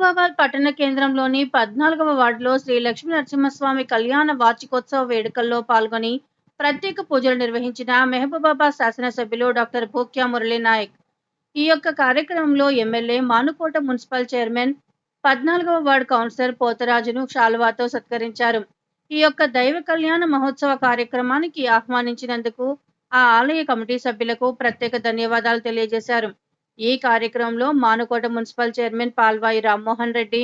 మహబూబాబాద్ పట్టణ కేంద్రంలోని 14వ వార్డులో శ్రీ లక్ష్మీ నరసింహస్వామి కళ్యాణ వార్షికోత్సవ వేడుకల్లో పాల్గొని ప్రత్యేక పూజలు నిర్వహించిన మహబూబాబాద్ శాసనసభ్యులు డాక్టర్ భూక్యా మురళీ నాయక్. ఈ యొక్క కార్యక్రమంలో ఎమ్మెల్యే మానుకోట మున్సిపల్ చైర్మన్ 14వ వార్డు కౌన్సిలర్ పోతరాజును శాలువాతో సత్కరించారు. ఈ యొక్క దైవ కళ్యాణ మహోత్సవ కార్యక్రమానికి ఆహ్వానించినందుకు ఆ ఆలయ కమిటీ సభ్యులకు ప్రత్యేక ధన్యవాదాలు తెలియజేశారు. ఈ కార్యక్రమంలో Manukota municipal chairman Palvai Rammohan Reddy,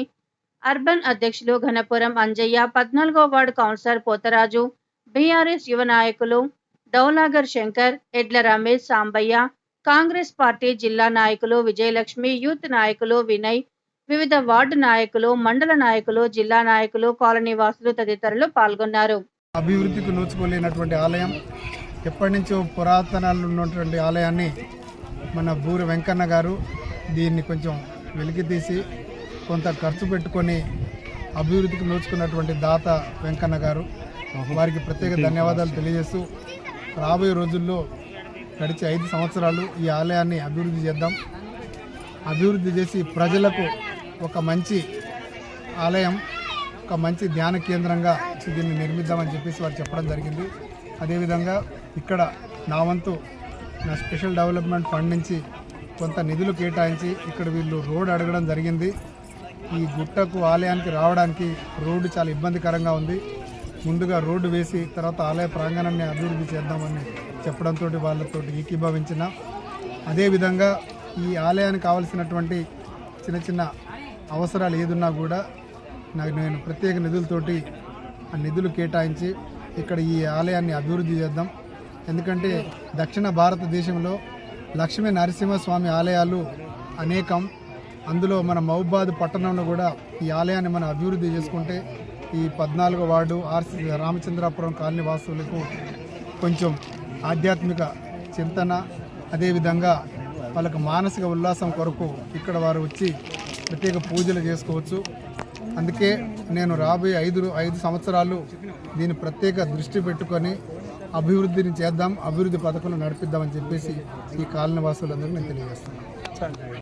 urban అధ్యక్షులు ఘనపురం అంజయ్య, 14వ వార్డు కౌన్సిలర్ పోతరాజు, బీఆర్ఎస్ యువ నాయకులు డౌలాగర్ శంకర్, ఎడ్ల రమేష్, సాంబయ్య, కాంగ్రెస్ పార్టీ జిల్లా నాయకులు విజయలక్ష్మి, యూత్ నాయకులు వినయ్, వివిధ వార్డు నాయకులు, మండల నాయకులు, జిల్లా నాయకులు, కాలనీ వాసులు తదితరులు పాల్గొన్నారు. అభివృద్ధికి నోచుకోలేనటువంటి ఆలయం, ఎప్పటి నుంచో పురాతనాలు ఉన్నటువంటి ఆలయాన్ని మన బూరి వెంకన్న గారు దీన్ని కొంచెం వెలికి తీసి కొంత ఖర్చు పెట్టుకొని అభివృద్ధికి నోచుకున్నటువంటి దాత వెంకన్న గారు, వారికి ప్రత్యేక ధన్యవాదాలు తెలియజేస్తూ రాబోయే రోజుల్లో గడిచే 5 సంవత్సరాలు ఈ ఆలయాన్ని అభివృద్ధి చేద్దాం. అభివృద్ధి చేసి ప్రజలకు ఒక మంచి ఆలయం, ఒక మంచి ధ్యాన కేంద్రంగా దీన్ని నిర్మిద్దామని చెప్పేసి వారు చెప్పడం జరిగింది. అదేవిధంగా ఇక్కడ నా వంతు నా స్పెషల్ డెవలప్మెంట్ ఫండ్ నుంచి కొంత నిధులు కేటాయించి ఇక్కడ వీళ్ళు రోడ్ అడగడం జరిగింది. ఈ గుట్టకు ఆలయానికి రావడానికి రోడ్డు చాలా ఇబ్బందికరంగా ఉంది. ముందుగా రోడ్డు వేసి తర్వాత ఆలయ ప్రాంగణాన్ని అభివృద్ధి చేద్దామని చెప్పడంతో వాళ్ళతో ఏకీభవించిన. అదేవిధంగా ఈ ఆలయానికి కావాల్సినటువంటి చిన్న చిన్న అవసరాలు ఏదున్నా కూడా నేను ప్రత్యేక నిధులతోటి ఆ నిధులు కేటాయించి ఇక్కడ ఈ ఆలయాన్ని అభివృద్ధి చేద్దాం. ఎందుకంటే దక్షిణ భారతదేశంలో లక్ష్మీ నరసింహస్వామి ఆలయాలు అనేకం. అందులో మన మహబూబాబాద్ పట్టణంలో కూడా ఈ ఆలయాన్ని మనం అభివృద్ధి చేసుకుంటే ఈ 14వ వార్డు ఆర్సి రామచంద్రాపురం కాలనీ వాసులకు కొంచెం ఆధ్యాత్మిక చింతన, అదేవిధంగా వాళ్ళకు మానసిక ఉల్లాసం కొరకు ఇక్కడ వారు వచ్చి ప్రత్యేక పూజలు చేసుకోవచ్చు. అందుకే నేను రాబోయే 5 సంవత్సరాలు దీన్ని ప్రత్యేక దృష్టి పెట్టుకొని అభివృద్ధిని చేద్దాం, అభివృద్ధి పథకంలో నడిపిద్దామని చెప్పేసి ఈ కాలనీ వాసులందరికీ నేను తెలియజేస్తున్నాను.